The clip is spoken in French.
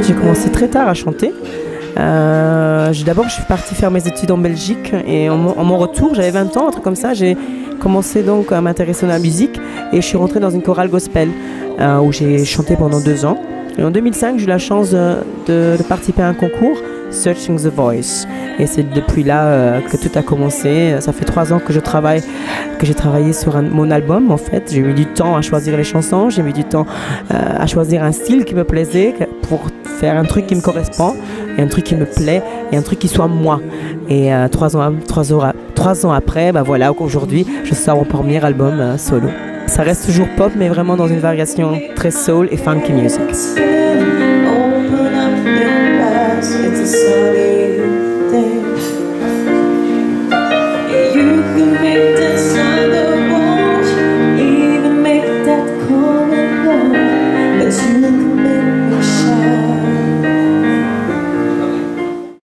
J'ai commencé très tard à chanter. D'abord, je suis partie faire mes études en Belgique et en mon retour, j'avais 20 ans, un truc comme ça, j'ai commencé donc à m'intéresser à la musique et je suis rentrée dans une chorale gospel où j'ai chanté pendant 2 ans. Et en 2005, j'ai eu la chance de participer à un concours, Searching the Voice. Et c'est depuis là que tout a commencé. Ça fait 3 ans que j'ai travaillé sur mon album en fait. J'ai mis du temps à choisir les chansons, j'ai mis du temps à choisir un style qui me plaisait pour faire un truc qui me correspond et un truc qui me plaît et un truc qui soit moi. Et 3 ans après, bah voilà, aujourd'hui, je sors mon premier album solo. Ça reste toujours pop, mais vraiment dans une variation très soul et funky music.